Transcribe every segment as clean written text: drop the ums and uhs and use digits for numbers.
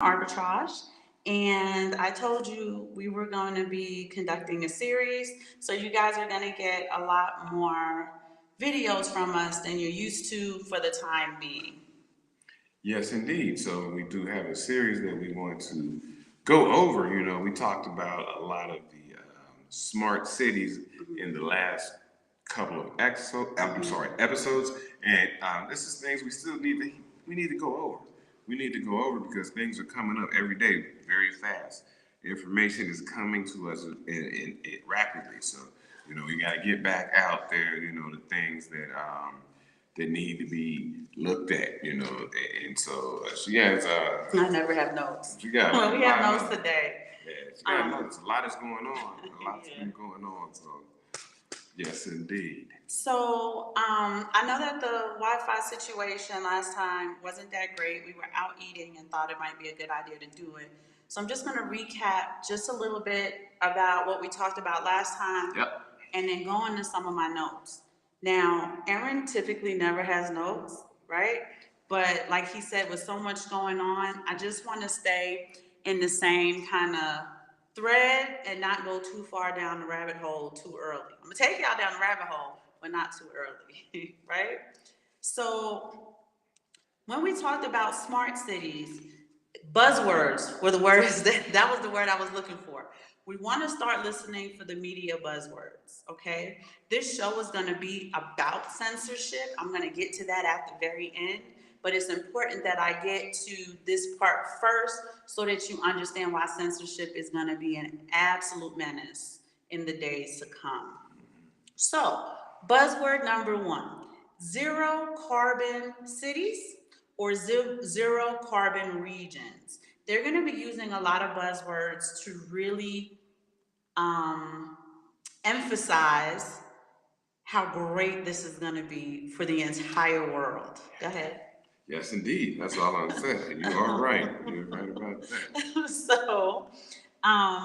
Arbitrage, and I told you we were going to be conducting a series, so you guys are going to get a lot more videos from us than you're used to for the time being. Yes, indeed. So we do have a series that we want to go over. We talked about a lot of the smart cities in the last couple of episodes, and this is things we need to go over. We need to go over because things are coming up every day very fast. Information is coming to us in rapidly. So we got to get back out there. The things that need to be looked at, and so yeah, I never have notes. she got Well, we a have lot notes of today. yeah, she got notes. A lot is going on. A lot's Yeah. been going on. So yes, indeed. So I know that the Wi-Fi situation last time wasn't that great. We were out eating and thought it might be a good idea to do it. So I'm just going to recap just a little bit about what we talked about last time, Yep. and then go into some of my notes. Now, Aaron typically never has notes, right? But like he said, with so much going on, I just want to stay in the same kind of thread and not go too far down the rabbit hole too early. I'm gonna take y'all down the rabbit hole, but not too early, right? So when we talked about smart cities, buzzwords were the words that was the word I was looking for. We want to start listening for the media buzzwords, okay? This show is going to be about censorship. I'm going to get to that at the very end, but it's important that I get to this part first so that you understand why censorship is going to be an absolute menace in the days to come. So, buzzword number one, zero carbon cities or zero carbon regions. They're going to be using a lot of buzzwords to really um, emphasize how great this is going to be for the entire world. Go ahead. Yes, indeed. That's all I'm saying. You are right. You're right about that. So,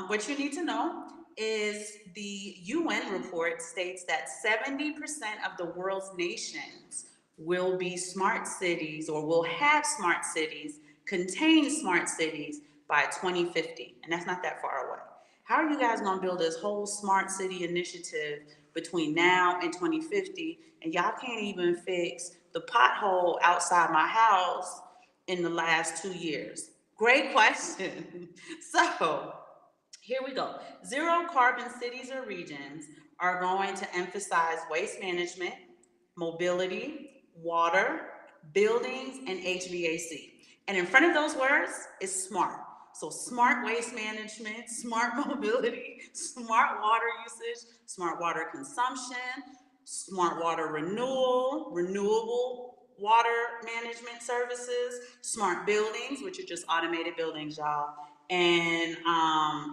what you need to know is the UN report states that 70% of the world's nations will be smart cities or will have smart cities, contain smart cities by 2050. And that's not that far away. How are you guys going to build this whole smart city initiative between now and 2050? And y'all can't even fix the pothole outside my house in the last 2 years? Great question. So, here we go. Zero carbon cities or regions are going to emphasize waste management, mobility, water, buildings, and HVAC. And in front of those words is smart. So smart waste management, smart mobility, smart water usage, smart water consumption, smart water renewal, renewable water management services, smart buildings, which are just automated buildings, y'all, and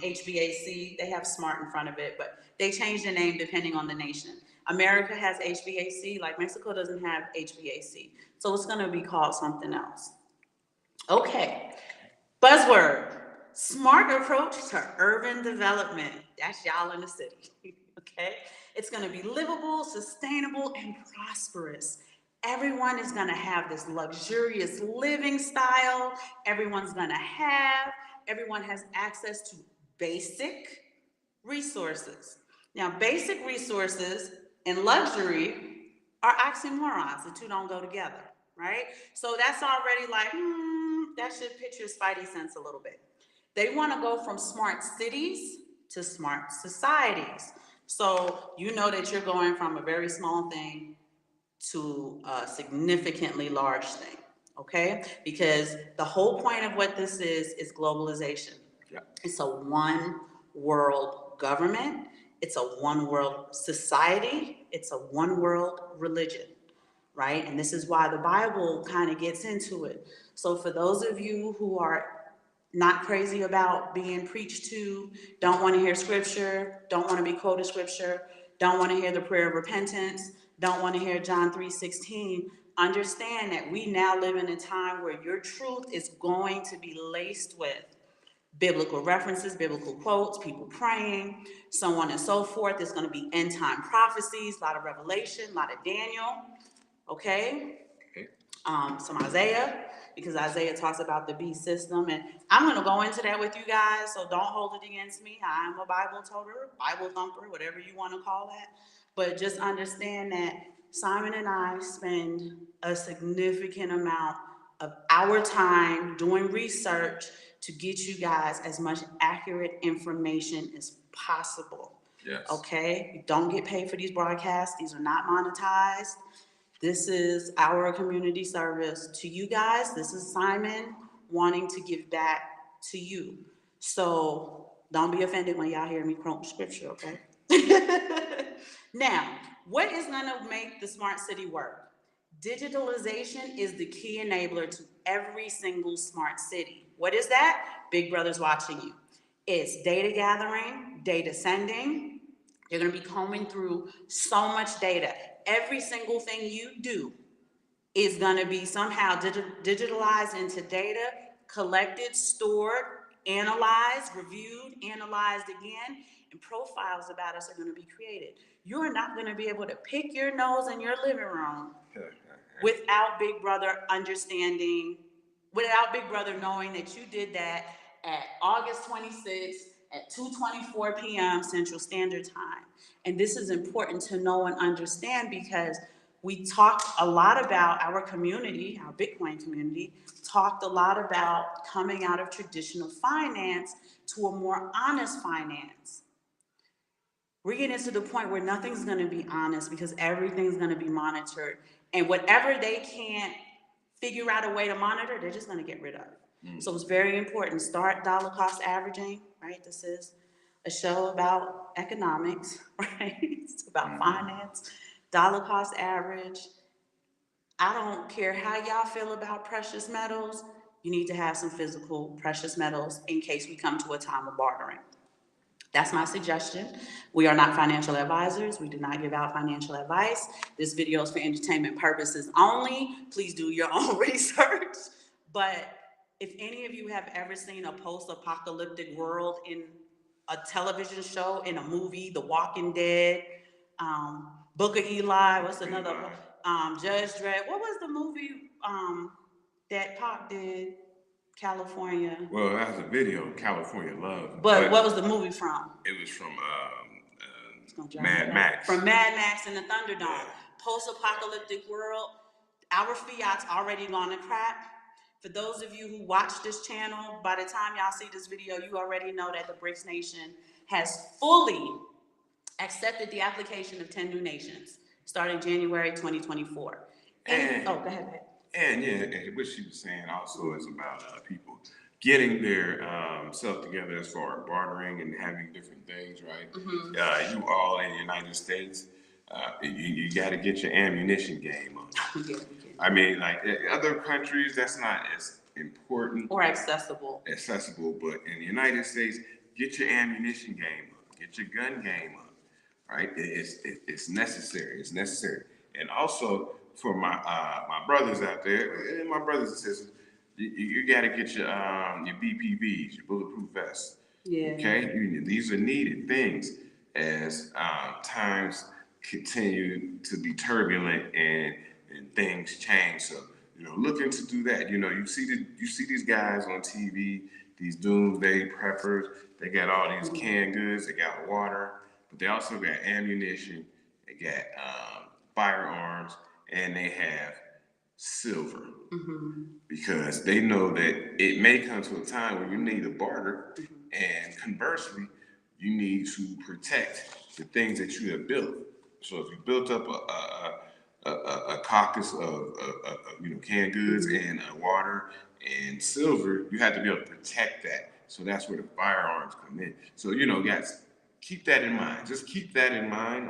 HVAC. They have smart in front of it, but they change the name depending on the nation. America has HVAC, like Mexico doesn't have HVAC. So it's going to be called something else. Okay, buzzword, smart approach to urban development. That's y'all in the city, okay? It's gonna be livable, sustainable, and prosperous. Everyone is gonna have this luxurious living style. Everyone has access to basic resources. Now, basic resources and luxury are oxymorons. The two don't go together, right? So that's already like, that should pitch your spidey sense a little bit. They want to go from smart cities to smart societies. So you know that you're going from a very small thing to a significantly large thing, okay? Because the whole point of what this is globalization. Yeah. It's a one world government, it's a one world society, it's a one world religion, right? And this is why the Bible kind of gets into it. So for those of you who are not crazy about being preached to, don't want to hear scripture, don't want to be quoted scripture, don't want to hear the prayer of repentance, don't want to hear John 3:16, understand that we now live in a time where your truth is going to be laced with biblical references, biblical quotes, people praying, so on and so forth. There's going to be end time prophecies, a lot of Revelation, a lot of Daniel. Okay? Okay. some Isaiah, because Isaiah talks about the beast system. And I'm going to go into that with you guys, so don't hold it against me. I'm a Bible toter, Bible thumper, whatever you want to call that. But just understand that Simon and I spend a significant amount of our time doing research to get you guys as much accurate information as possible. Yes. Okay? We don't get paid for these broadcasts, these are not monetized. This is our community service to you guys. This is Simon wanting to give back to you. So don't be offended when y'all hear me quote scripture, okay? Now, what is going to make the smart city work? Digitalization is the key enabler to every single smart city. What is that? Big Brother's watching you. It's data gathering, data sending. You're going to be combing through so much data. Every single thing you do is going to be somehow digitalized into data, collected, stored, analyzed, reviewed, analyzed again, and profiles about us are going to be created. You're not going to be able to pick your nose in your living room without Big Brother understanding, without Big Brother knowing that you did that at August 26th at 2:24 p.m. Central Standard Time. And this is important to know and understand because we talked a lot about our community, our Bitcoin community, talked a lot about coming out of traditional finance to a more honest finance. We're getting to the point where nothing's going to be honest because everything's going to be monitored. And whatever they can't figure out a way to monitor, they're just going to get rid of. So it's very important. Start dollar cost averaging, right? This is a show about economics, right? It's about finance, dollar cost average. I don't care how y'all feel about precious metals. You need to have some physical precious metals in case we come to a time of bartering. That's my suggestion. We are not financial advisors. We do not give out financial advice. This video is for entertainment purposes only. Please do your own research. But if any of you have ever seen a post-apocalyptic world in a television show, in a movie, The Walking Dead, Book of Eli, what's another? Judge Dredd. What was the movie that Pop did? California. Well, that was a video, California Love. But what was the movie from? It was from Mad Max. From Mad Max and the Thunderdome. Yeah. Post-apocalyptic world. Our fiat's already gone to crap. For those of you who watch this channel, by the time y'all see this video, you already know that the BRICS Nation has fully accepted the application of 10 new nations starting January 2024. And go ahead. And what she was saying also is about people getting their self together as far as bartering and having different things, right? Mm-hmm. You all in the United States, you got to get your ammunition game up. I mean, like other countries, that's not as important or accessible. But in the United States, get your ammunition game up, get your gun game up, right? It's necessary. It's necessary, and also for my brothers out there, and my brothers and sisters, you got to get your BPVs, your bulletproof vests. Yeah. Okay, these are needed things as times continue to be turbulent and things change. So looking to do that. You see these guys on TV, these doomsday preppers. They got all these canned goods. They got water, but they also got ammunition. They got firearms. And they have silver because they know that it may come to a time when you need a barter, and conversely, you need to protect the things that you have built. So if you built up a carcass of canned goods and water and silver, you have to be able to protect that. So that's where the firearms come in. So guys, keep that in mind. Just keep that in mind.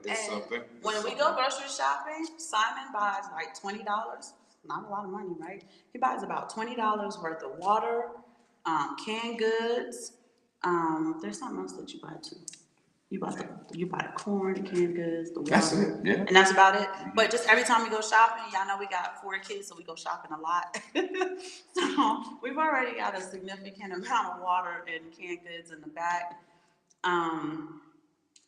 It's something. When we go grocery shopping, Simon buys like $20. Not a lot of money, right? He buys about $20 worth of water, canned goods. There's something else that you buy too. You buy the corn, the canned goods, the water. That's it, yeah. And that's about it. But just every time we go shopping, y'all know we got 4 kids, so we go shopping a lot. So we've already got a significant amount of water and canned goods in the back.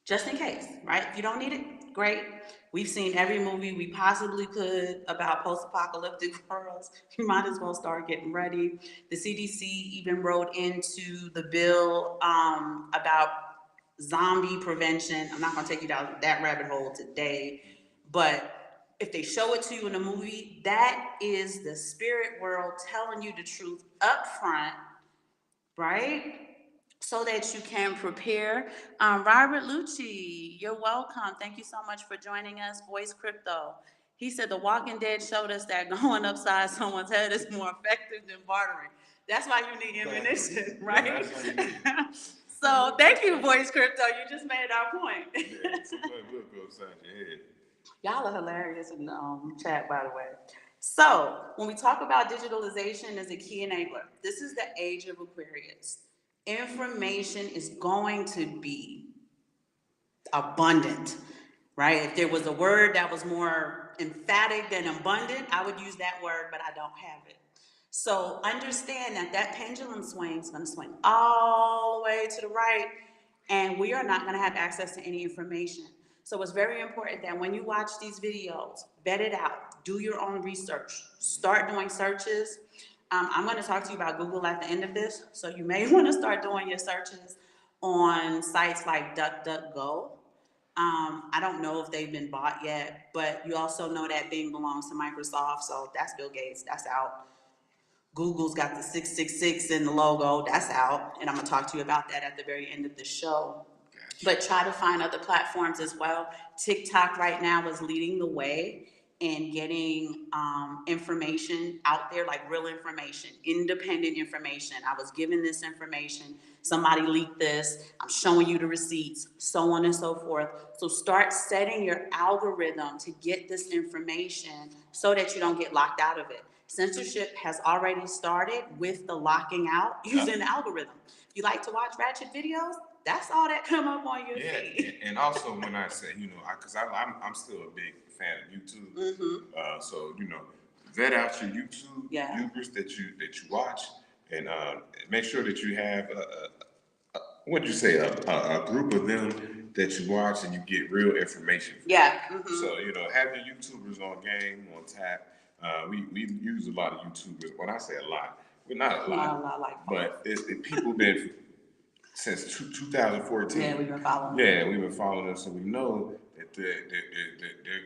just in case, right? If you don't need it, great. We've seen every movie we possibly could about post-apocalyptic worlds. You might as well start getting ready. The CDC even wrote into the bill about zombie prevention. I'm not going to take you down that rabbit hole today, but if they show it to you in a movie, that is the spirit world telling you the truth up front, right? So that you can prepare. Robert Lucci, you're welcome. Thank you so much for joining us. Voice Crypto. He said The Walking Dead showed us that going upside someone's head is more effective than bartering. That's why you need ammunition, right? Yeah, that's why you need. So thank you, Voice Crypto. You just made our point. Yeah, somebody will go upside your head. Y'all are hilarious in the chat, by the way. So when we talk about digitalization as a key enabler, this is the age of Aquarius. Information is going to be abundant, right? If there was a word that was more emphatic than abundant, I would use that word, but I don't have it. So understand that that pendulum swing is going to swing all the way to the right, and we are not going to have access to any information. So it's very important that when you watch these videos, vet it out, do your own research, start doing searches. I'm going to talk to you about Google at the end of this, so you may want to start doing your searches on sites like DuckDuckGo. I don't know if they've been bought yet, but you also know that Bing belongs to Microsoft, so that's Bill Gates, that's out. Google's got the 666 in the logo, that's out, and I'm gonna talk to you about that at the very end of the show. But try to find other platforms as well. TikTok right now is leading the way in getting information out there, like real information, independent information. I was given this information, somebody leaked this, I'm showing you the receipts, so on and so forth. So start setting your algorithm to get this information so that you don't get locked out of it. Censorship has already started with the locking out using the algorithm. You like to watch ratchet videos? That's all that come up on your feed. And also when I say, because I'm still a big fan of YouTube. Mm-hmm. So vet out your YouTube YouTubers that you watch, and make sure that you have what'd you say a group of them that you watch and you get real information from. Yeah. Mm-hmm. So have your YouTubers on game on tap. We use a lot of YouTubers. When I say a lot, we're not a lot like but it's people been since 2014. Yeah, we've been following. Yeah, we've been following them, so we know that they're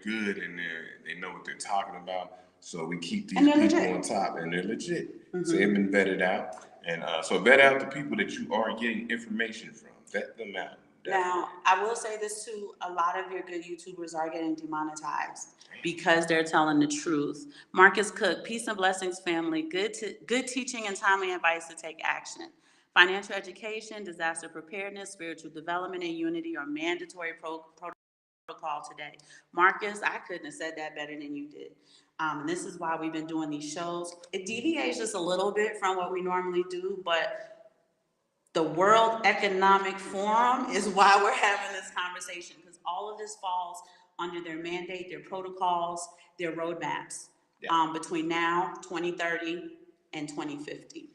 good and they know what they're talking about. So we keep these people legit on top, and they're legit. Mm-hmm. So they've been vetted out, and so vet out the people that you are getting information from. Vet them out. Definitely. Now, I will say this too: a lot of your good YouTubers are getting demonetized because they're telling the truth. Marcus Cook, peace and blessings, family. Good teaching and timely advice to take action. Financial education, disaster preparedness, spiritual development, and unity are mandatory protocol today. Marcus, I couldn't have said that better than you did. And this is why we've been doing these shows. It deviates just a little bit from what we normally do, but the World Economic Forum is why we're having this conversation, because all of this falls under their mandate, their protocols, their roadmaps between now, 2030, and 2050.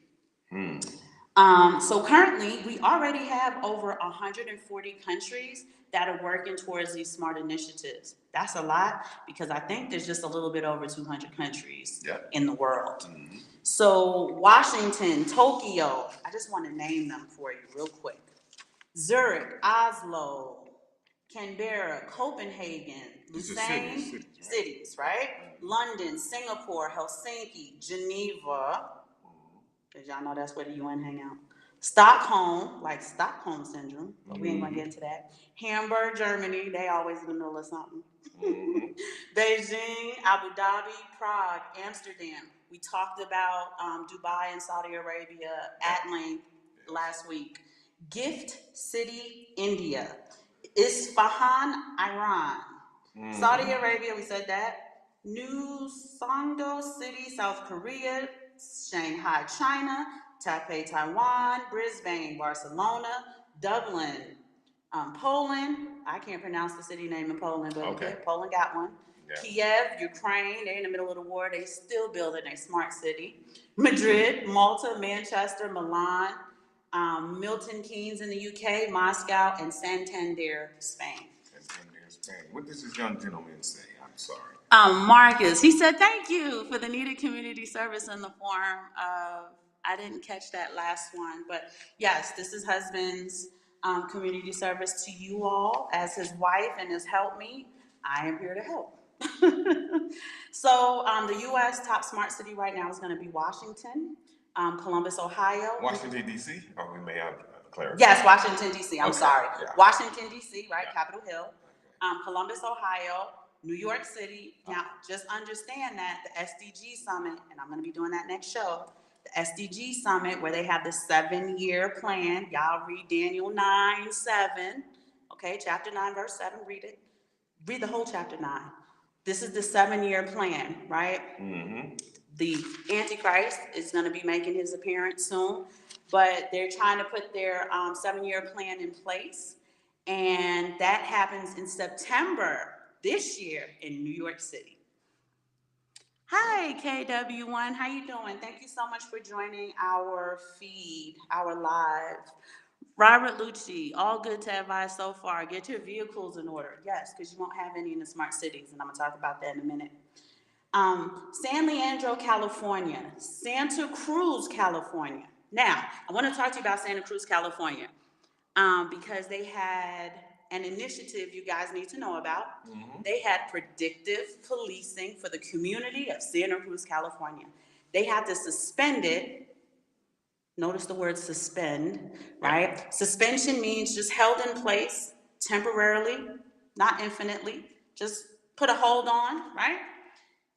So currently, we already have over 140 countries that are working towards these smart initiatives. That's a lot, because I think there's just a little bit over 200 countries in the world. Mm-hmm. So Washington, Tokyo, I just want to name them for you real quick. Zurich, Oslo, Canberra, Copenhagen, Lausanne, cities, right? London, Singapore, Helsinki, Geneva, because y'all know that's where the UN hang out. Stockholm, like Stockholm syndrome, but we ain't gonna get into that. Hamburg, Germany, they always in the middle of something. Mm-hmm. Beijing, Abu Dhabi, Prague, Amsterdam. We talked about Dubai and Saudi Arabia at length last week. Gift City, India. Isfahan, Iran. Mm-hmm. Saudi Arabia, we said that. New Songdo City, South Korea. Shanghai, China. Taipei, Taiwan. Brisbane, Barcelona. Dublin, Poland. I can't pronounce the city name in Poland, but Poland got one. Yeah. Kiev, Ukraine. They're in the middle of the war. They still building a smart city. Madrid, Malta, Manchester, Milan. Milton Keynes in the UK, Moscow, and Santander, Spain. Santander, Spain. What does this young gentleman say? I'm sorry. Marcus, he said, thank you for the needed community service in the form of, I didn't catch that last one, but yes, this is husband's community service to you all as his wife and his helpmeet. I am here to help. So the U.S. top smart city right now is going to be Washington, Columbus, Ohio. Washington, D.C.? Or we may have clarity. Yes, Washington, D.C. I'm sorry. Yeah. Washington, D.C., right? Yeah. Capitol Hill. Columbus, Ohio, New York City. Now, just understand that the SDG Summit, and I'm going to be doing that next show, the SDG Summit, where they have the 7-year plan. Y'all read Daniel 9:7. Okay, chapter 9, verse 7, read it. Read the whole chapter 9. This is the 7-year plan, right? Mm-hmm. The Antichrist is going to be making his appearance soon, but they're trying to put their 7-year plan in place, and that happens in September this year in New York City. Hi, KW1, how you doing? Thank you so much for joining our feed, our live. Robert Lucci, all good to advise so far. Get your vehicles in order. Yes, because you won't have any in the smart cities, and I'm going to talk about that in a minute. San Leandro, California, Santa Cruz, California. Now, I want to talk to you about Santa Cruz, California, because they had an initiative you guys need to know about. Mm-hmm. They had predictive policing for the community of Santa Cruz, California. They had to suspend it. Notice the word suspend, right? Suspension means just held in place temporarily, not infinitely. Just put a hold on, right?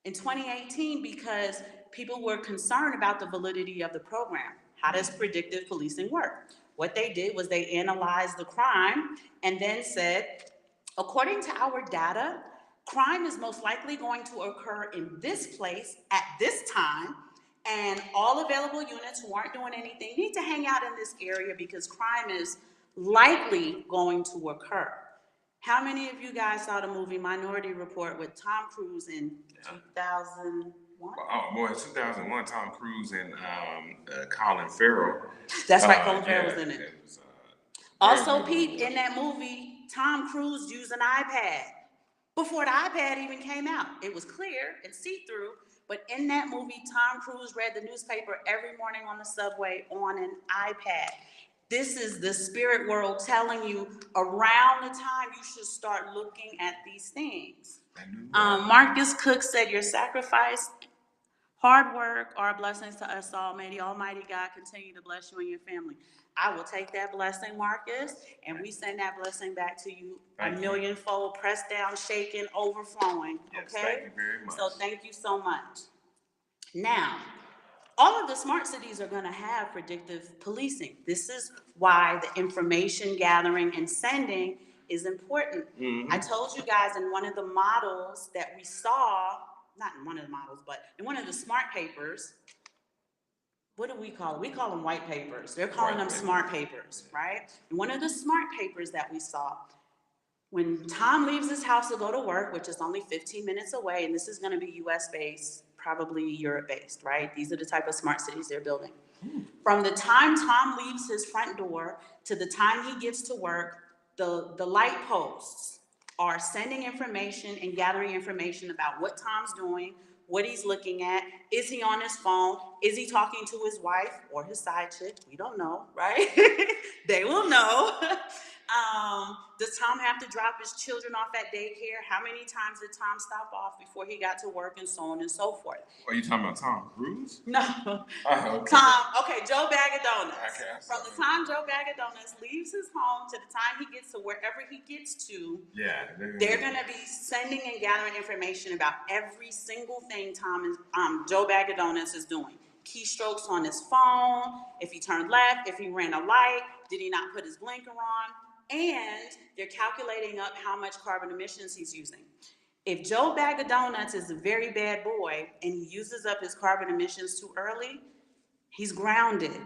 In 2018, because people were concerned about the validity of the program. How does predictive policing work? What they did was they analyzed the crime and then said, according to our data, crime is most likely going to occur in this place at this time, and all available units who aren't doing anything need to hang out in this area because crime is likely going to occur. How many of you guys saw the movie Minority Report with Tom Cruise in 2001? Oh, boy, 2001, Tom Cruise and Colin Farrell. That's right, Colin Farrell was in it. It was, also, Pete, in that movie, Tom Cruise used an iPad before the iPad even came out. It was clear and see-through, but in that movie, Tom Cruise read the newspaper every morning on the subway on an iPad. This is the spirit world telling you around the time you should start looking at these things. Marcus Cook said, your sacrifice, hard work are blessings to us all. May the Almighty God continue to bless you and your family. I will take that blessing, Marcus, and we send that blessing back to you a millionfold, pressed down, shaken, overflowing. Okay? Yes, thank you very much. So thank you so much. Now, all of the smart cities are going to have predictive policing. This is why the information gathering and sending is important. Mm-hmm. I told you guys in one of the models that we saw, not in one of the models, but in one of the smart papers, what do we call it? We call them white papers. They're calling them smart papers, right? In one of the smart papers that we saw, when Tom leaves his house to go to work, which is only 15 minutes away, and this is going to be US-based, probably Europe-based, right? These are the type of smart cities they're building. From the time Tom leaves his front door to the time he gets to work, the light posts are sending information and gathering information about what Tom's doing, what he's looking at. Is he on his phone? Is he talking to his wife or his side chick? We don't know, right? They will know. Does Tom have to drop his children off at daycare? How many times did Tom stop off before he got to work, and so on and so forth? Are you talking about Tom Cruise? No. Okay. Joe Bag of Donuts. Okay, from the time Joe Bag of Donuts leaves his home to the time he gets to wherever he gets to, they're going to be sending and gathering information about every single thing Joe Bag of Donuts is doing. Keystrokes on his phone, if he turned left, if he ran a light, did he not put his blinker on? And they're calculating up how much carbon emissions he's using. If Joe Bag of Donuts is a very bad boy and he uses up his carbon emissions too early, he's grounded,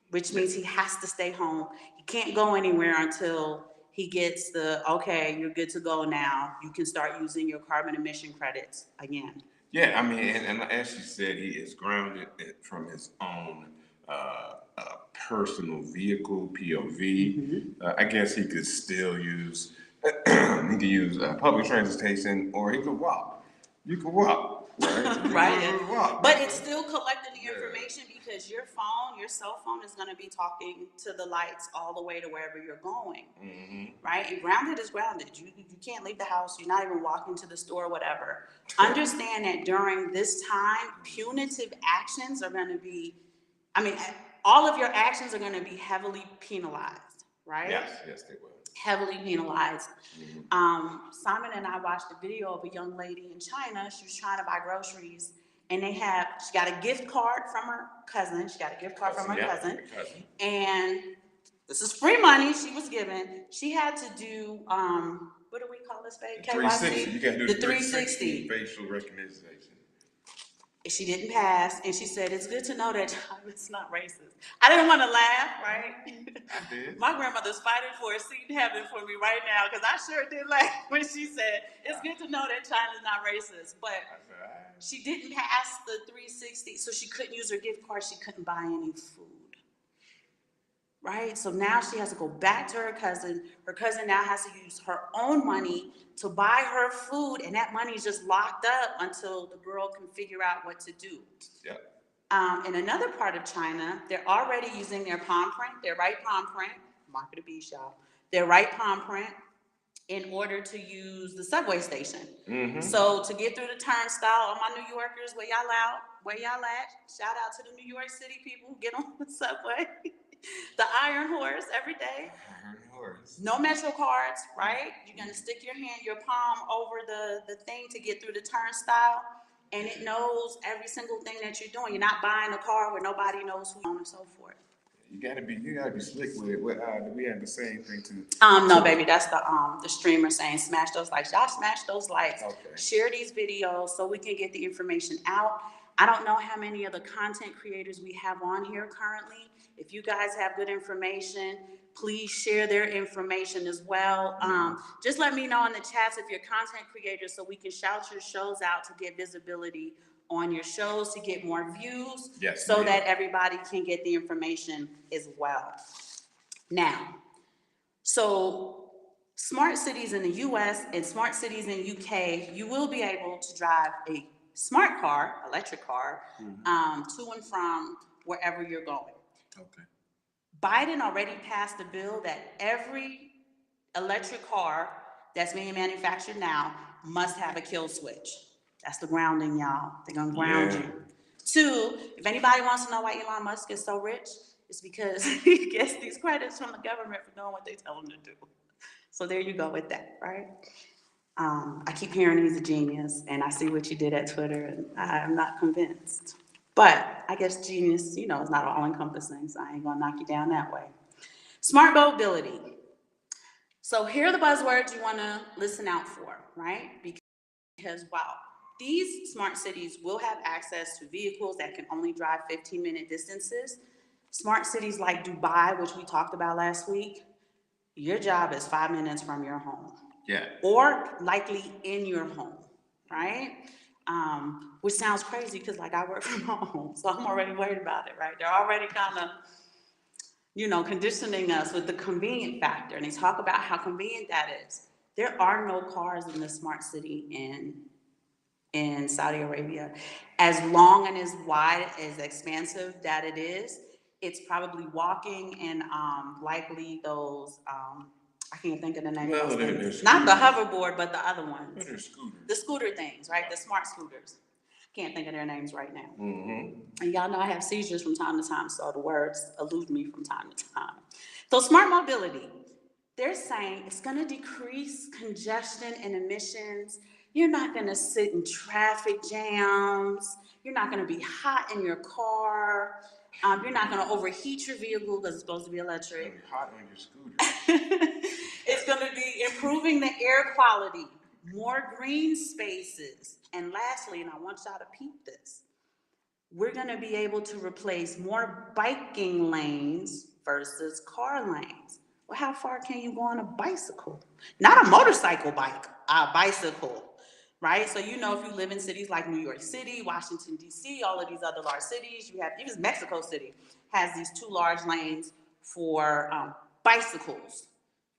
which means he has to stay home. He can't go anywhere until he gets okay, you're good to go now. You can start using your carbon emission credits again. Yeah, I mean, and as she said, he is grounded from his own personal vehicle (POV), I guess he could still use public transportation, or he could walk. You can walk, right? You Right. can walk. But it's still collecting the information because your phone, your cell phone is going to be talking to the lights all the way to wherever you're going. Right? And grounded is grounded. You can't leave the house. You're not even walking to the store, whatever. Understand that during this time, punitive actions are going to be, I mean, all of your actions are going to be heavily penalized, right? Yes, they will. Heavily penalized. Simon and I watched a video of a young lady in China. She was trying to buy groceries, and she got a gift card from her cousin. And this is free money she was given. She had to do what do we call this, babe? KYC. You got to do the 360 facial recognition. She didn't pass, and she said, "It's good to know that it's not racist." I didn't want to laugh, right? I did. My grandmother's fighting for a seat in heaven for me right now because I sure did laugh when she said, "It's good to know that China's not racist." But she didn't pass the 360, so she couldn't use her gift card. She couldn't buy any food. Right? So now she has to go back to her cousin. Her cousin now has to use her own money to buy her food, and that money is just locked up until the girl can figure out what to do. In another part of China, they're already using their palm print, their right palm print, mark of the beast, y'all, their right palm print in order to use the subway station. So to get through the turnstile, all my New Yorkers, where y'all at? Shout out to the New York City people who get on the subway. The Iron Horse every day. No Metro cards, right? You're gonna stick your palm over the thing to get through the turnstile, and it knows every single thing that you're doing. You're not buying a car where nobody knows who you are and so forth. You gotta be slick with it. We have the same thing too. No, baby, that's the streamer saying smash those likes. Y'all smash those likes. Okay. Share these videos so we can get the information out. I don't know how many of the content creators we have on here currently. If you guys have good information, please share their information as well. Just let me know in the chats if you're content creators so we can shout your shows out to get visibility on your shows, to get more views, so that everybody can get the information as well. Now, so smart cities in the US and smart cities in UK, you will be able to drive a smart car, electric car, to and from wherever you're going. Okay. Biden already passed a bill that every electric car that's being manufactured now must have a kill switch. That's the grounding, y'all. They're gonna ground you. 2, if anybody wants to know why Elon Musk is so rich, it's because he gets these credits from the government for doing what they tell him to do. So there you go with that, right? I keep hearing he's a genius, and I see what you did at Twitter, and I'm not convinced. But I guess genius, is not all-encompassing, so I ain't gonna knock you down that way. Smart mobility. So here are the buzzwords you wanna listen out for, right? Because while these smart cities will have access to vehicles that can only drive 15-minute distances, smart cities like Dubai, which we talked about last week, your job is 5 minutes from your home. Yeah. Or likely in your home, right? Which sounds crazy because I work from home, so I'm already worried about it, right? They're already kind of, conditioning us with the convenient factor, and they talk about how convenient that is. There are no cars in the smart city in Saudi Arabia. As long and as wide, as expansive that it is, it's probably walking and likely those, I can't think of the name of those things. Not the hoverboard, but the other ones. They're scooters. The scooter things, right? The smart scooters. Can't think of their names right now. And y'all know I have seizures from time to time, so the words elude me from time to time. So smart mobility, they're saying it's gonna decrease congestion and emissions. You're not gonna sit in traffic jams. You're not gonna be hot in your car. You're not gonna overheat your vehicle because it's supposed to be electric. It's hot on your scooter. It's gonna be improving the air quality, more green spaces. And lastly, and I want y'all to peep this, we're gonna be able to replace more biking lanes versus car lanes. Well, how far can you go on a bicycle? Not a motorcycle bike, a bicycle, right? So if you live in cities like New York City, Washington, D.C., all of these other large cities, you have even Mexico City, has these two large lanes for bicycles.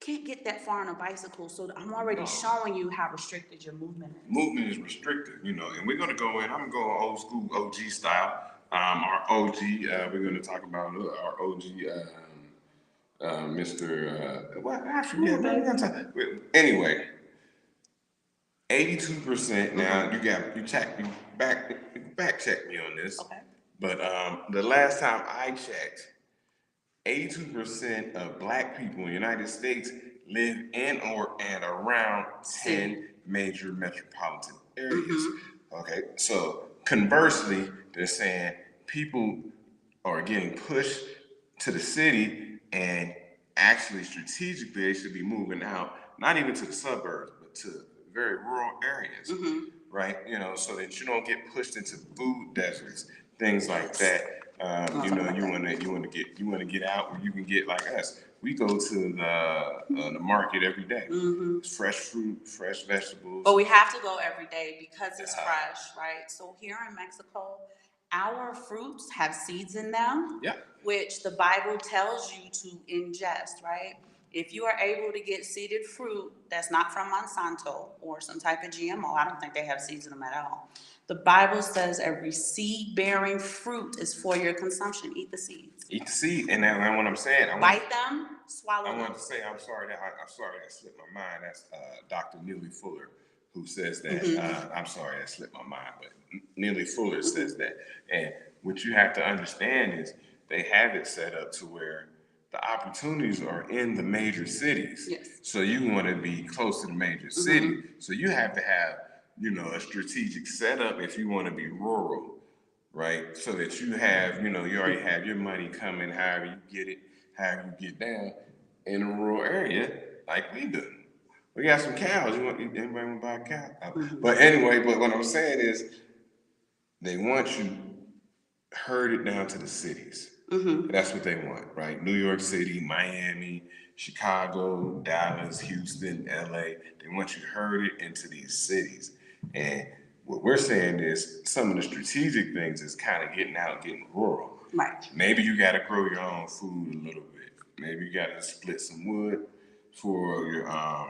Can't get that far on a bicycle, so I'm already showing you how restricted your movement is. Movement is restricted, and we're going to go in. I'm going old school OG style. Our OG, we're going to talk about our OG, Mr. What? I forget. Anyway, 82%. Now you back check me on this. Okay. But the last time I checked, 82% of Black people in the United States live in or and around 10 major metropolitan areas. Okay, so conversely, they're saying people are getting pushed to the city, and actually strategically they should be moving out, not even to the suburbs, but to very rural areas, right? So that you don't get pushed into food deserts, things like that. You want to get out where you can get like us. We go to the market every day. Fresh fruit, fresh vegetables. But we have to go every day because it's fresh, right? So here in Mexico, our fruits have seeds in them, which the Bible tells you to ingest, right? If you are able to get seeded fruit that's not from Monsanto or some type of GMO, I don't think they have seeds in them at all. The Bible says every seed-bearing fruit is for your consumption. Eat the seeds. Eat the seed, and then what I'm saying, bite them, swallow them. I wanted to say, I'm sorry that slipped my mind. That's Dr. Neely Fuller who says that. I'm sorry that slipped my mind, but Neely Fuller says that. And what you have to understand is they have it set up to where the opportunities are in the major cities. Yes. So you want to be close to the major city. So you have to have, a strategic setup if you want to be rural, right? So that you have, you already have your money coming, however you get it, however you get down in a rural area like we do. We got some cows. Anybody want to buy a cow? But anyway, what I'm saying is they want you herded down to the cities. That's what they want, right? New York City, Miami, Chicago, Dallas, Houston, LA. They want you herded into these cities. And what we're saying is some of the strategic things is kind of getting out, getting rural. Right. Maybe you got to grow your own food a little bit. Maybe you got to split some wood for your.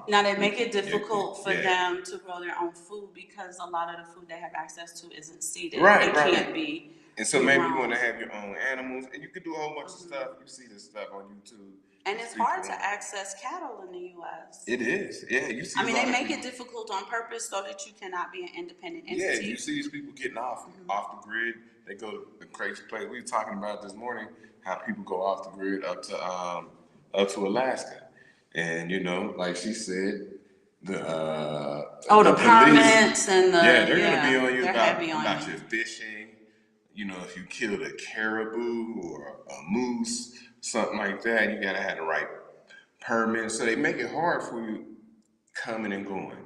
Now they make it difficult for them to grow their own food because a lot of the food they have access to isn't seeded. Right, it can't be. And so maybe you want to have your own animals, and you can do a whole bunch of stuff. You see this stuff on YouTube. And it's hard to access cattle in the U.S. It is, you see. They make it difficult on purpose so that you cannot be an independent entity. Yeah, you see these people getting off the grid. They go to the crazy place. We were talking about this morning how people go off the grid up to Alaska, and like she said, the permits police, and they're gonna be on you about your fishing. If you killed a caribou or a moose, something like that, you gotta have the right permit. So they make it hard for you coming and going.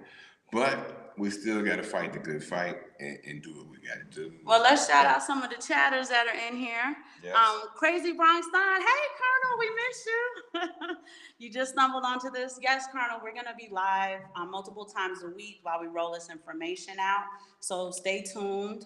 But we still gotta fight the good fight and do what we gotta do. Well, let's shout out some of the chatters that are in here. Yes. Crazy Bronx Stein. Hey, Colonel, we missed you. You just stumbled onto this. Yes, Colonel, we're gonna be live multiple times a week while we roll this information out. So stay tuned.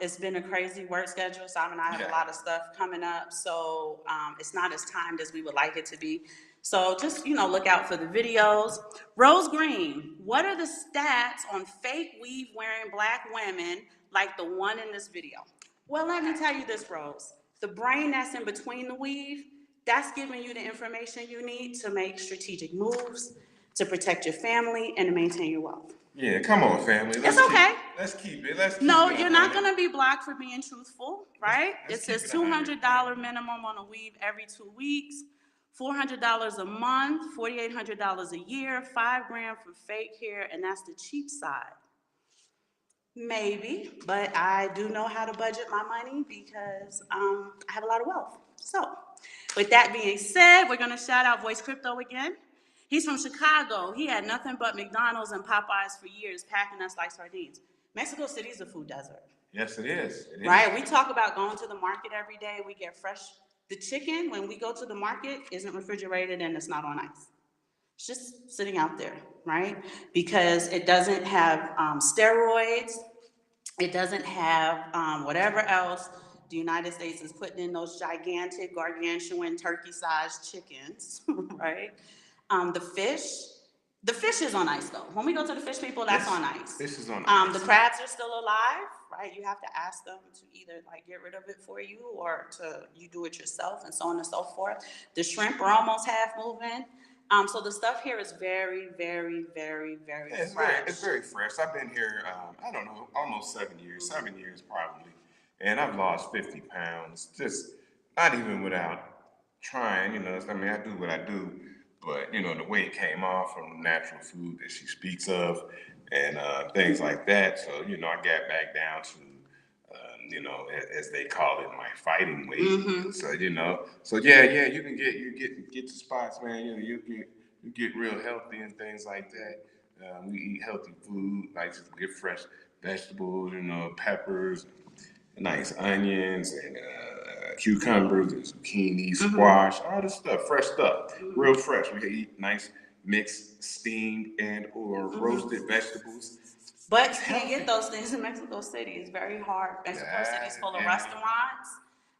It's been a crazy work schedule. Simon and I have a lot of stuff coming up, so it's not as timed as we would like it to be. So just, look out for the videos. Rose Green, what are the stats on fake weave wearing Black women like the one in this video? Well, let me tell you this, Rose. The brain that's in between the weave, that's giving you the information you need to make strategic moves, to protect your family, and to maintain your wealth. Yeah, come on, family. It's okay. Let's keep it. You're not going to be blocked for being truthful, right? It says $200 minimum on a weave every 2 weeks, $400 a month, $4,800 a year, $5 grand for fake hair, and that's the cheap side. Maybe, but I do know how to budget my money because I have a lot of wealth. So, with that being said, we're going to shout out Voice Crypto again. He's from Chicago. He had nothing but McDonald's and Popeyes for years, packing us like sardines. Mexico City is a food desert. Yes, it is. Right? We talk about going to the market every day. We get fresh. The chicken, when we go to the market, isn't refrigerated and it's not on ice. It's just sitting out there, right? Because it doesn't have steroids. It doesn't have whatever else the United States is putting in those gigantic, gargantuan, turkey-sized chickens, right? The fish, the fish is on ice though. When we go to the fish people, that's Yes, on ice. fish is on ice. The crabs are still alive, right? You have to ask them to either like get rid of it for you or to you do it yourself, and so on and so forth. The shrimp are almost half moving. So the stuff here is very, very, very, very Yeah, fresh. it's very fresh. I've been here, I don't know, almost 7 years, 7 years probably, and I've lost 50 pounds. Just not even without trying. I mean, I do what I do, but the way it came off from the natural food that she speaks of, and things like that. So I got back down to. As they call it, my fighting weight. Mm-hmm. So yeah, you get to spots, man. You get real healthy and things like that. We eat healthy food, like just get fresh vegetables, peppers, nice onions, and cucumbers and zucchini, squash, all this stuff, fresh stuff, real fresh. We can eat nice mixed, steamed, and or roasted vegetables. But you can't get those things in Mexico City. It's very hard. Mexico City is full of restaurants,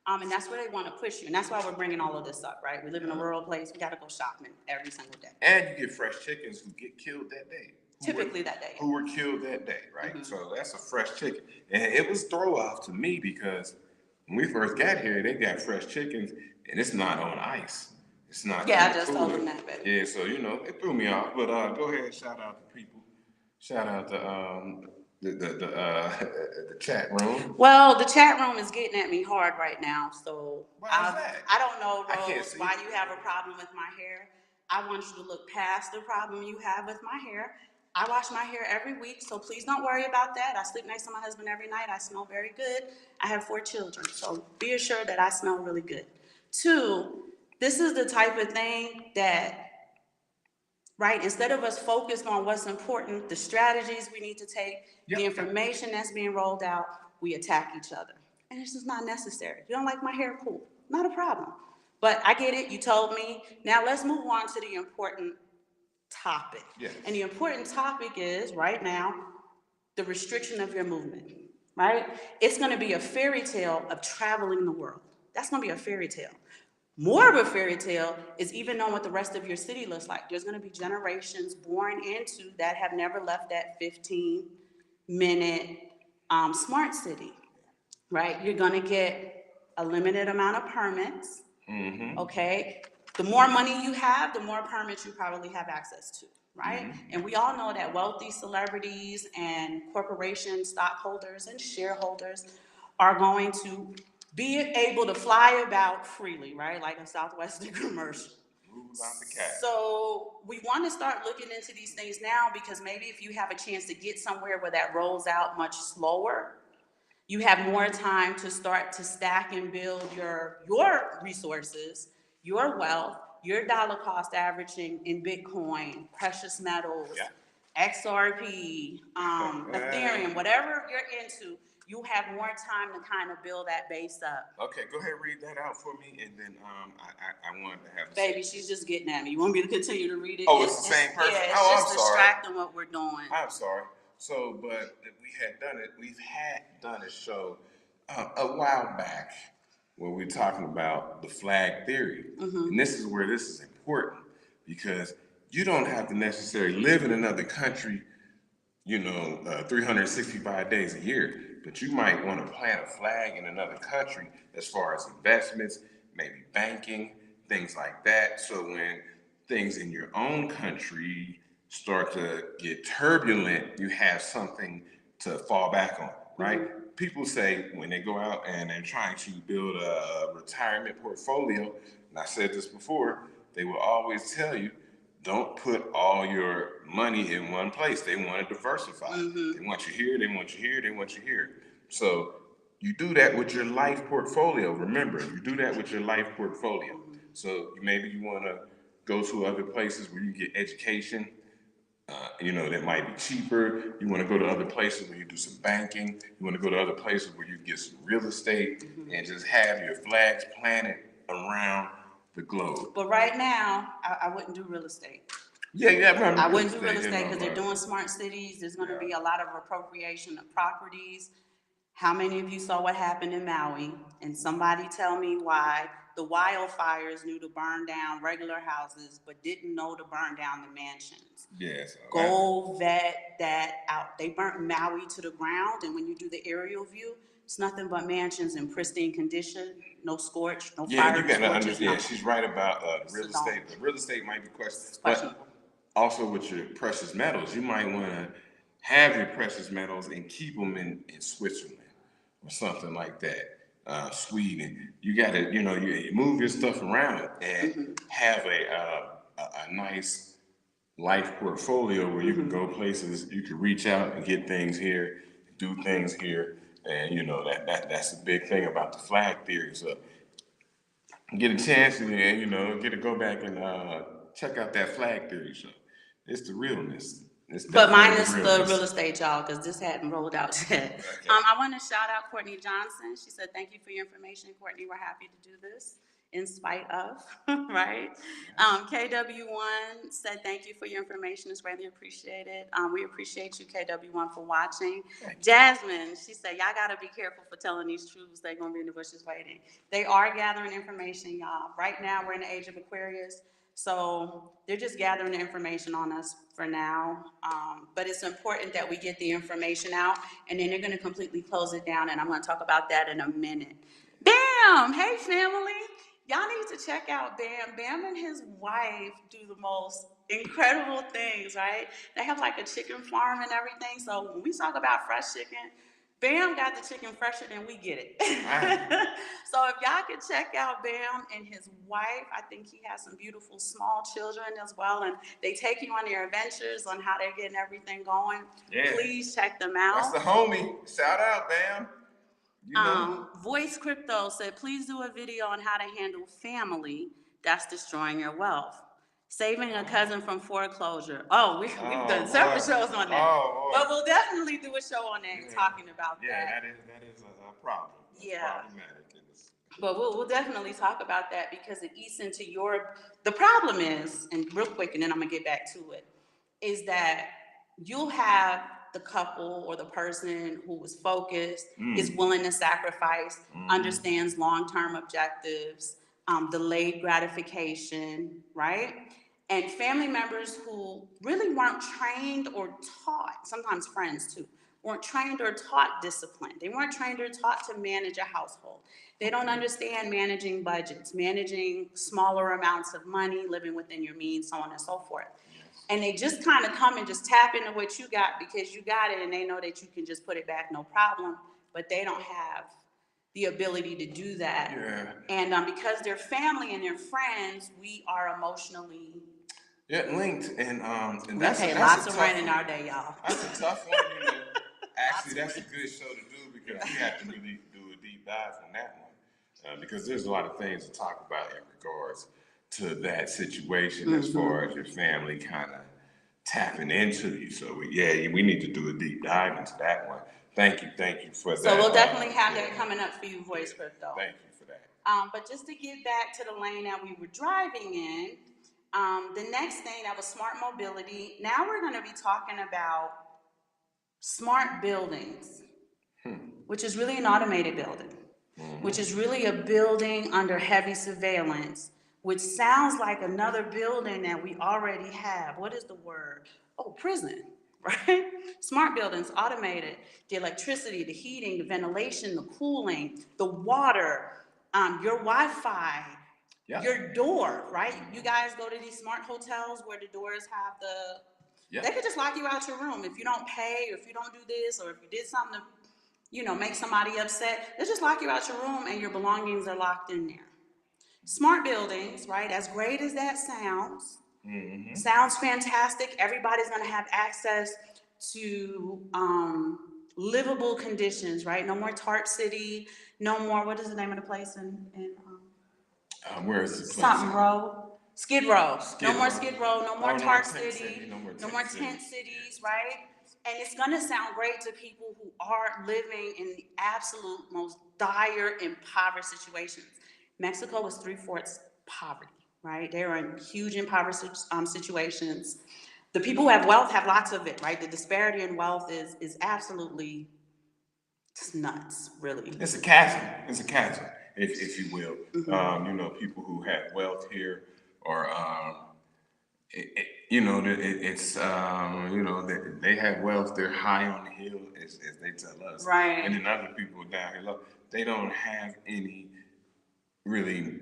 and that's where they want to push you. And that's why we're bringing all of this up, right? We live in a rural place. We got to go shopping every single day. And you get fresh chickens who get killed that day. Typically that day. Who were killed that day, right? So that's a fresh chicken. And it was throw off to me because when we first got here, they got fresh chickens, and it's not on ice. It's not. Yeah, I just told them that, baby. Yeah, so it threw me off. But go ahead and shout out to people. Shout out to the chat room. Well, the chat room is getting at me hard right now, so why is that? I don't know, Rose, why it. you have a problem with my hair. I want you to look past the problem you have with my hair. I wash my hair every week, so please don't worry about that. I sleep next to my husband every night. I smell very good. I have 4 children, so be assured that I smell really good. 2, this is the type of thing that, right, instead of us focused on what's important, the strategies we need to take, the information that's being rolled out, we attack each other. And it's just not necessary. You don't like my hair? Cool. Not a problem. But I get it. You told me. Now let's move on to the important topic. Yes. And the important topic is, right now, the restriction of your movement, right? It's going to be a fairy tale of traveling the world. That's going to be a fairy tale. More of a fairy tale is even knowing what the rest of your city looks like. There's going to be generations born into that have never left that 15-minute smart city, right? You're going to get a limited amount of permits, okay? The more money you have, the more permits you probably have access to, right? And we all know that wealthy celebrities and corporation stockholders and shareholders are going to be able to fly about freely, right? Like a Southwestern commercial. So we want to start looking into these things now because maybe if you have a chance to get somewhere where that rolls out much slower, you have more time to start to stack and build your resources, your wealth, your dollar cost averaging in Bitcoin, precious metals, XRP, Ethereum, whatever you're into. You have more time to kind of build that base up. Okay, go ahead and read that out for me, and then I wanted to have. Baby, she's just getting at me. You want me to continue to read it? Oh, it's the same person. Yeah, it's I'm just distracting what we're doing. I'm sorry. So, but we've had done a show a while back where we're talking about the flag theory, and this is where this is important because you don't have to necessarily live in another country, 365 days a year. But you might want to plant a flag in another country as far as investments, maybe banking, things like that. So when things in your own country start to get turbulent, you have something to fall back on, right? People say when they go out and they're trying to build a retirement portfolio, and I said this before, they will always tell you, don't put all your money in one place. They want to diversify. They want you here, they want you here, they want you here. So you do that with your life portfolio. Remember, you do that with your life portfolio. So maybe you want to go to other places where you get education, that might be cheaper. You want to go to other places where you do some banking. You want to go to other places where you get some real estate and just have your flags planted around the globe. But right now, I wouldn't do real estate. I wouldn't do real estate because they're doing smart cities. There's going to be a lot of appropriation of properties. How many of you saw what happened in Maui? And somebody tell me why the wildfires knew to burn down regular houses but didn't know to burn down the mansions. Yes. Go vet that out. They burnt Maui to the ground, and when you do the aerial view, it's nothing but mansions in pristine condition, no scorch, no Yeah, fire you got to scorches, understand. Yeah, nothing. she's right about the real So estate. The real estate might be questionable, it's but questionable. also with your precious metals, you might want to have your precious metals and keep them in Switzerland or something like that. Sweden. You got to, you move your stuff around and have a nice life portfolio where you can go places, you can reach out and get things here, do things here, and that's the big thing about the flag theory. So get a chance and get to go back and check out that flag theory show. It's the realness. It's But definitely minus the the realness. real estate, y'all, because this hadn't rolled out yet. Okay. I want to shout out Courtney Johnson. She said, "Thank you for your information, Courtney. We're happy to do this in spite of," right? KW1 said, "Thank you for your information. It's greatly appreciated. We appreciate you, KW1, for watching." Jasmine, she said, "Y'all got to be careful for telling these truths. They're going to be in the bushes waiting." They are gathering information, y'all. Right now, we're in the age of Aquarius. So they're just gathering the information on us for now. But it's important that we get the information out, and then they're going to completely close it down, and I'm going to talk about that in a minute. Bam! Hey, family. Y'all need to check out Bam. Bam and his wife do the most incredible things, right? They have like a chicken farm and everything. So when we talk about fresh chicken, Bam got the chicken fresher than we get it. So if y'all could check out Bam and his wife, I think he has some beautiful small children as well, and they take you on their adventures on how they're getting everything going. Yeah. Please check them out. That's the homie. Shout out, Bam. Voice Crypto said, "Please do a video on how to handle family that's destroying your wealth. Saving a cousin from foreclosure." Oh, we've done several shows on that. But we'll definitely do a show on that talking about that. Yeah, that is a problem. That's problematic. But we'll definitely talk about that because it eats into the problem is, and real quick, and then I'm gonna get back to it, is that you'll have the couple or the person who is focused, is willing to sacrifice, understands long-term objectives, delayed gratification, right? And family members who really weren't trained or taught, sometimes friends too, weren't trained or taught discipline. They weren't trained or taught to manage a household. They don't understand managing budgets, managing smaller amounts of money, living within your means, so on and so forth. And they just kind of come and just tap into what you got because you got it, and they know that you can just put it back, no problem, but they don't have the ability to do that. Yeah. And because they're family and they're friends, we are emotionally linked. And that's lots of rent in our day, y'all. That's a tough one. Actually, that's a good show to do because we have to really do a deep dive on that one because there's a lot of things to talk about in regards to that situation as far as your family kind of tapping into you. So we need to do a deep dive into that one. Thank you for that. So we'll definitely have that coming up for you, Voice Crypto. Thank you for that. But just to get back to the lane that we were driving in, the next thing that was smart mobility. Now we're going to be talking about smart buildings, which is really an automated building, which is really a building under heavy surveillance, which sounds like another building that we already have. What is the word? Oh, prison, right? Smart buildings, automated. The electricity, the heating, the ventilation, the cooling, the water, your Wi-Fi, your door, right? You guys go to these smart hotels where the doors have they could just lock you out your room if you don't pay, or if you don't do this, or if you did something to, make somebody upset. They just lock you out your room and your belongings are locked in there. Smart buildings, right? As great as that sounds, sounds fantastic. Everybody's going to have access to livable conditions, right? No more Tart City. No more. What is the name of the place in where is the place? Something Row. Skid Row. No more Skid Row. No more Tart City. No more tent cities, right? And it's going to sound great to people who are living in the absolute most dire, impoverished situations. Mexico is 3/4 poverty, right? They're in huge impoverished situations. The people who have wealth have lots of it, right? The disparity in wealth is absolutely It's nuts, really. It's a chasm. It's a chasm, if you will. Mm-hmm. You know, people who have wealth here, or it's you know, they have wealth. They're high on the hill, as they tell us, Right. and then other people down here, look, they don't have any really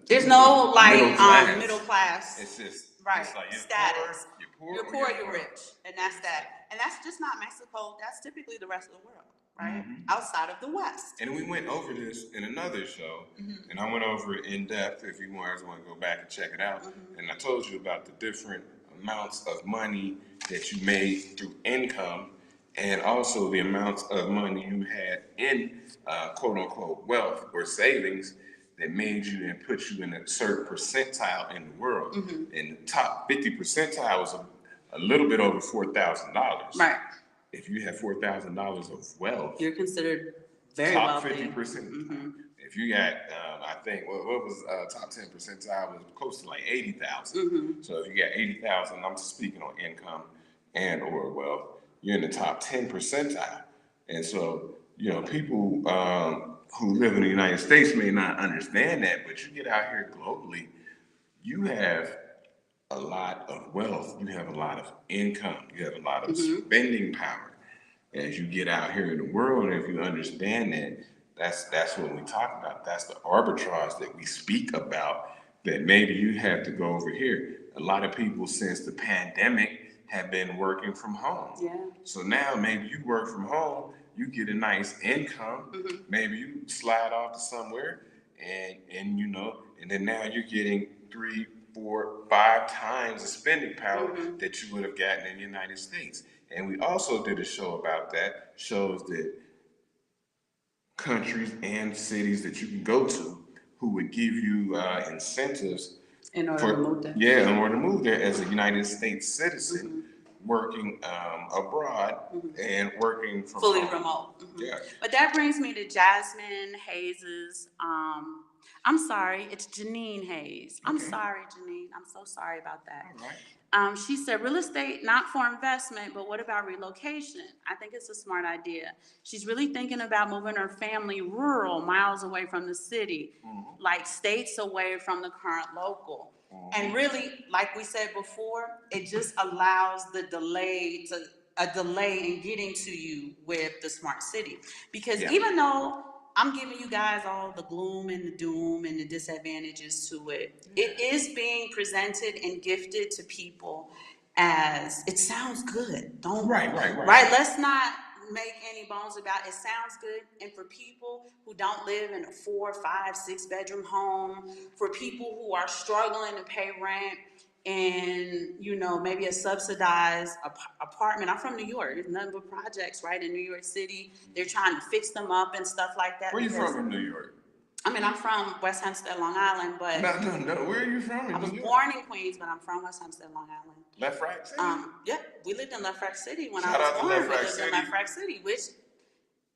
There's no like middle middle class. class. It's just Right. it's like Status. you're poor, You're or poor, you're you're poor. rich. And that's that. And that's just not Mexico. That's typically the rest of the world, right? Mm-hmm. Outside of the West. And we went over this in another show, Mm-hmm. and I went over it in depth if you guys want to go back and check it out. Mm-hmm. And I told you about the different amounts of money that you made through income, and also the amounts of money you had in quote unquote wealth or savings that made you and put you in a certain percentile in the world. Mm-hmm. And the top 50 percentile was a little bit over $4,000. Right. If you have $4,000 of wealth, you're considered very top wealthy. 50%. Mm-hmm. If you got, I think what was top 10 percentile was close to like 80,000. Mm-hmm. So if you got 80,000, I'm just speaking on income and or wealth, you're in the top 10 percentile. And so, you know, people who live in the United States may not understand that, but you get out here globally, you have a lot of wealth, you have a lot of income, you have a lot of Mm-hmm. spending power as you get out here in the world. And if you understand that, that's what we talk about. That's the arbitrage that we speak about. That maybe you have to go over here. A lot of people since the pandemic have been working from home. Yeah. So now maybe you work from home, you get a nice income. Mm-hmm. Maybe you slide off to somewhere, and you know, and then now you're getting 3, 4, 5 times the spending power Mm-hmm. that you would have gotten in the United States. And we also did a show about that, shows that countries and cities that you can go to who would give you incentives In order to move there. in order to move there as a United States citizen, working abroad and working from Fully home. remote. Mm-hmm. Yeah. But that brings me to Jasmine Hayes's. I'm sorry, it's Janine Hayes. I'm Okay. sorry, Janine. I'm so sorry about that. All right. She said, real estate, not for investment, but what about relocation? I think it's a smart idea. She's really thinking about moving her family rural, miles away from the city, like states away from the current local. And really, like we said before, it just allows a delay in getting to you with the smart city. Because even though I'm giving you guys all the gloom and the doom and the disadvantages to it, it is being presented and gifted to people as it sounds good. Don't Right. Let's not make any bones about it. It sounds good. And for people who don't live in a 4, 5, 6 bedroom home, for people who are struggling to pay rent, and you know, maybe a subsidized apartment. I'm from New York. There's nothing but projects, right, in New York City. They're trying to fix them up and stuff like that. Where you from in New York? I mean, I'm from West Hempstead, Long Island, but No. Where are you from? I was born in Queens, but I'm from West Hempstead, Long Island. Lefrak City. Yeah, we lived in Lefrak City when Shout I out was to born. Lefrak We lived City. in Lefrak City, which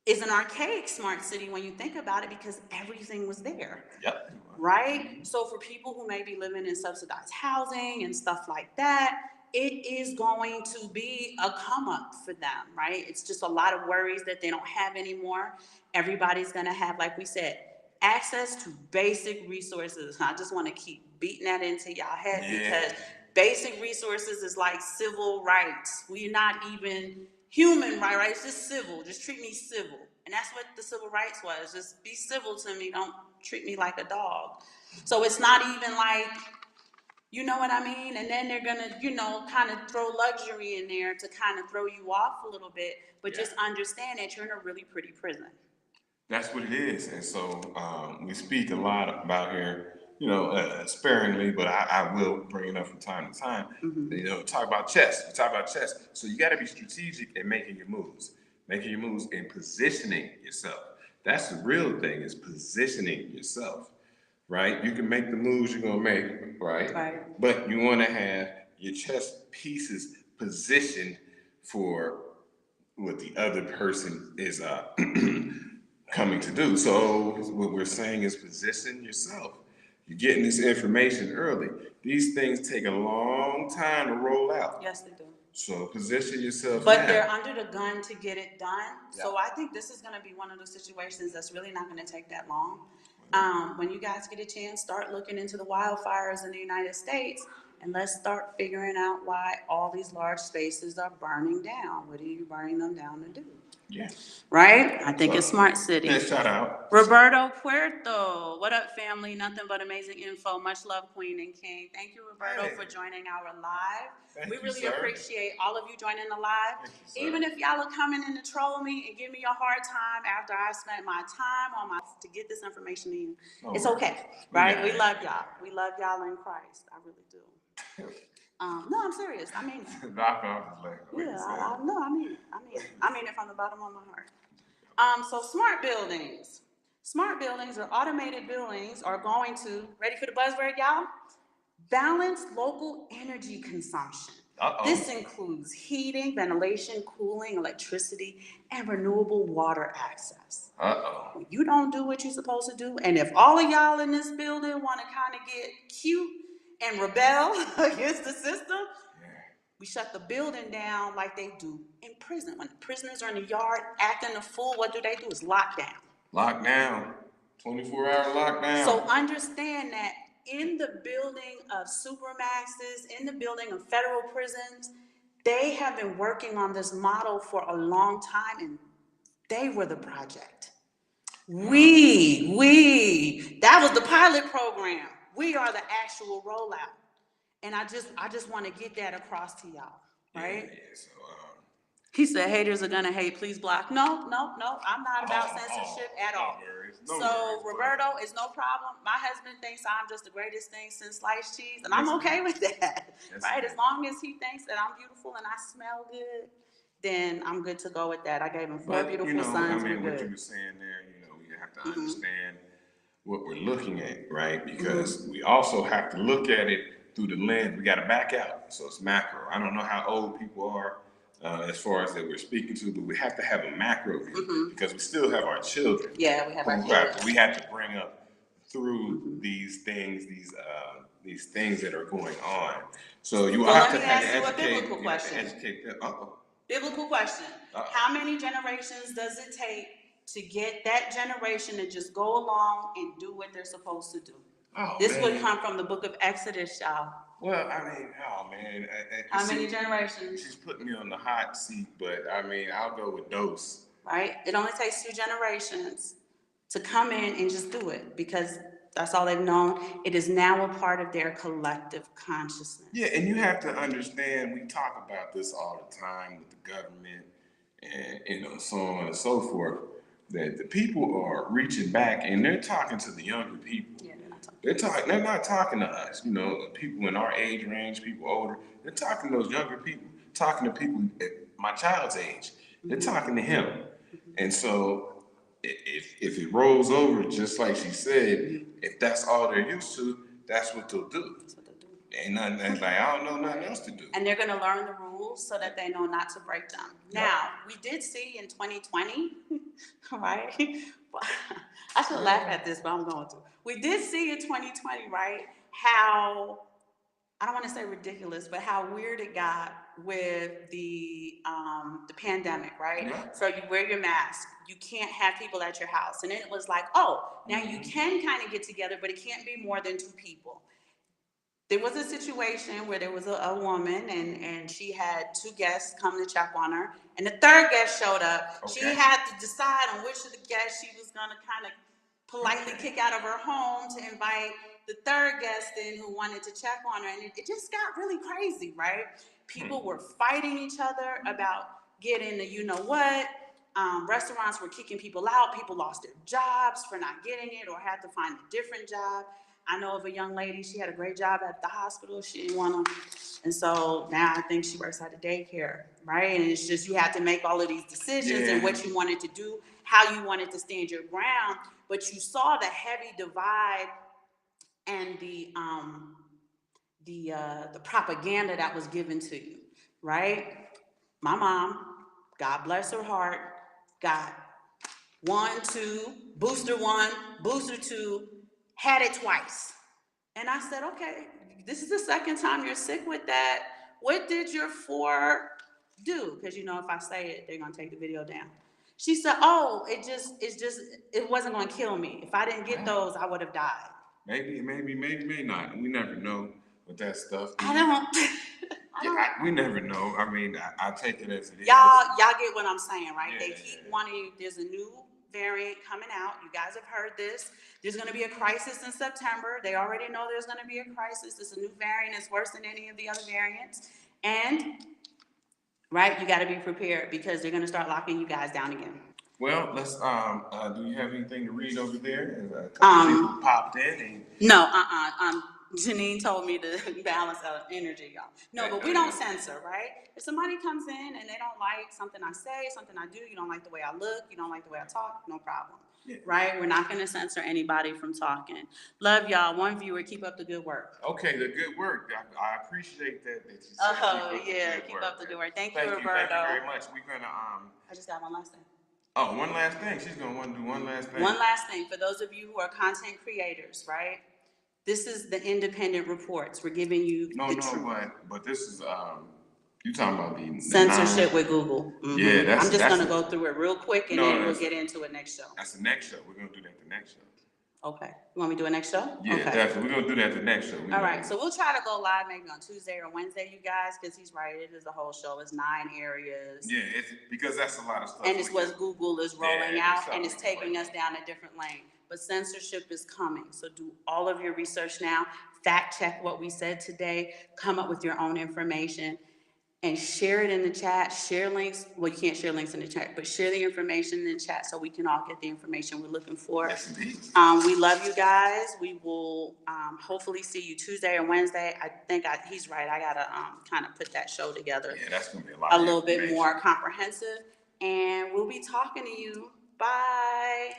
is an archaic smart city when you think about it, because everything was there. Yep. Right? So for people who may be living in subsidized housing and stuff like that, it is going to be a come up for them, right? It's just a lot of worries that they don't have anymore. Everybody's going to have, like we said, access to basic resources. I just want to keep beating that into y'all head, because basic resources is like civil rights. We're not even human rights, just civil. Just treat me civil. And that's what the civil rights was. Just be civil to me. Don't treat me like a dog. So it's not even like, you know what I mean? And then they're going to, you know, kind of throw luxury in there to kind of throw you off a little bit. But just understand that you're in a really pretty prison. That's what it is. And so we speak a lot about here, you know, sparingly, but I will bring it up from time to time. You know, talk about chess. We talk about chess. So you got to be strategic in making your moves and positioning yourself. That's the real thing, is positioning yourself, right? You can make the moves you're going to make, right? But you want to have your chess pieces positioned for what the other person is coming to do. So what we're saying is position yourself. You're getting this information early. These things take a long time to roll out. Yes, they do. So position yourself But now. they're under the gun to get it done. Yeah. So I think this is going to be one of those situations that's really not going to take that long. When you guys get a chance, start looking into the wildfires in the United States, and let's start figuring out why all these large spaces are burning down. What are you burning them down to do? Yeah. Right? I think it's smart city. Yeah, shout out. Roberto Puerto. What up, family? Nothing but amazing info. Much love, Queen and King. Thank you, Roberto, for joining our live. We really appreciate all of you joining the live. Even if y'all are coming in to troll me and give me a hard time after I spent my time to get this information in, it's okay, right? We love y'all. We love y'all in Christ. I really do. No, I'm serious. I mean, knock off his leg. Yeah, I mean it from the bottom of my heart. So smart buildings. Smart buildings or automated buildings are going to, ready for the buzzword, y'all? Balance local energy consumption. This includes heating, ventilation, cooling, electricity, and renewable water access. When you don't do what you're supposed to do, and if all of y'all in this building want to kind of get cute and rebel against the system, we shut the building down like they do in prison. When the prisoners are in the yard acting a fool, what do? It's lockdown. Lockdown. 24-hour lockdown. So understand that in the building of supermaxes, in the building of federal prisons, they have been working on this model for a long time, and they were the project. That was the pilot program. We are the actual rollout. And I just want to get that across to y'all, right? Yeah, so, he said haters are gonna hate, please block. No, I'm not about censorship at all. So Roberto, it's no problem. My husband thinks I'm just the greatest thing since sliced cheese, and I'm okay with that, right? As long as he thinks that I'm beautiful and I smell good, then I'm good to go with that. I gave him 4 beautiful sons. I mean, what you were saying there, we have to understand what we're looking at, right? Because we also have to look at it through the lens. We got to back out. So it's macro. I don't know how old people are as far as that we're speaking to, but we have to have a macro view because we still have our children. Yeah, we have our children. We have to bring up through these things, these things that are going on. So you have to educate. Biblical question. Biblical question. How many generations does it take to get that generation to just go along and do what they're supposed to do? This would come from the book of Exodus, y'all. Well, I mean, oh man. How many generations? She's putting me on the hot seat, but I mean, I'll go with dose. Right? It only takes 2 generations to come in and just do it because that's all they've known. It is now a part of their collective consciousness. Yeah, and you have to understand, we talk about this all the time with the government and so on and so forth, that the people are reaching back and they're talking to the younger people. Yeah, they're not talking to us, people in our age range, people older. They're talking to those younger people, talking to people at my child's age. They're talking to him. And so if it rolls over, just like she said, if that's all they're used to, that's what they'll do. Ain't nothing that's like, I don't know nothing else to do. And they're going to learn the rules so that they know not to break them. Now, we did see in 2020, right? I should laugh at this, but I'm going to. We did see in 2020, right, how, I don't want to say ridiculous, but how weird it got with the pandemic, right? So you wear your mask. You can't have people at your house. And then it was like, now you can kind of get together, but it can't be more than 2 people. There was a situation where there was a woman and she had 2 guests come to check on her, and the 3rd guest showed up. Okay. She had to decide on which of the guests she was going to kind of politely kick out of her home to invite the 3rd guest in who wanted to check on her, and it just got really crazy, right? People were fighting each other about getting the you-know-what. Restaurants were kicking people out. People lost their jobs for not getting it or had to find a different job. I know of a young lady, she had a great job at the hospital. She didn't want to. And so now I think she works at a daycare, right? And it's just you have to make all of these decisions and what you wanted to do, how you wanted to stand your ground. But you saw the heavy divide and the propaganda that was given to you, right? My mom, God bless her heart, got 1, 2, booster 1, booster 2, had it twice. And I said, okay, this is the 2nd time you're sick with that. what did your 4 do? Because you know, if I say it, they're gonna take the video down. She said, oh, it wasn't gonna kill me. If I didn't get those, I would have died. Maybe not. We never know with that stuff. I don't. We never know. I mean, I take it as it is. Y'all get what I'm saying, right? Yeah, They keep wanting. There's a new variant coming out. You guys have heard this. There's going to be a crisis in September. They already know there's going to be a crisis. There's a new variant. It's worse than any of the other variants. And, right, you got to be prepared because they're going to start locking you guys down again. Well, let's. Do you have anything to read over there? A couple people popped in. No. Janine told me to balance out energy, y'all. No, but we don't censor, right? If somebody comes in and they don't like something I say, something I do, you don't like the way I look, you don't like the way I talk, no problem. Yeah. Right? We're not going to censor anybody from talking. Love y'all. One viewer, keep up the good work. Okay, the good work. I appreciate that you said keep up the good work. Thank you, Roberto. Thank you very much. We're going to... I just got one last thing. Oh, one last thing. She's going to want to do one last thing. One last thing. For those of you who are content creators, right? This is the independent reports. We're giving you but this is you talking about the censorship with Google. Mm-hmm. Yeah, I'm just gonna go through it real quick and then we'll get into it next show. That's the next show. We're gonna do that the next show. Okay. You want me to do it next show? Yeah, okay. Definitely. We're gonna do that the next show. All right. So we'll try to go live maybe on Tuesday or Wednesday, you guys, because he's right. It is a whole show. It's 9 areas. Yeah, it's because that's a lot of stuff. And it's what Google is rolling out, and it's taking us down a different lane. But censorship is coming. So do all of your research now. Fact check what we said today. Come up with your own information and share it in the chat. Share links. Well, you can't share links in the chat, but share the information in the chat so we can all get the information we're looking for. Yes, indeed. We love you guys. We will hopefully see you Tuesday or Wednesday. I think he's right. I gotta kind of put that show together. Yeah, that's gonna be a little bit more comprehensive. And we'll be talking to you. Bye.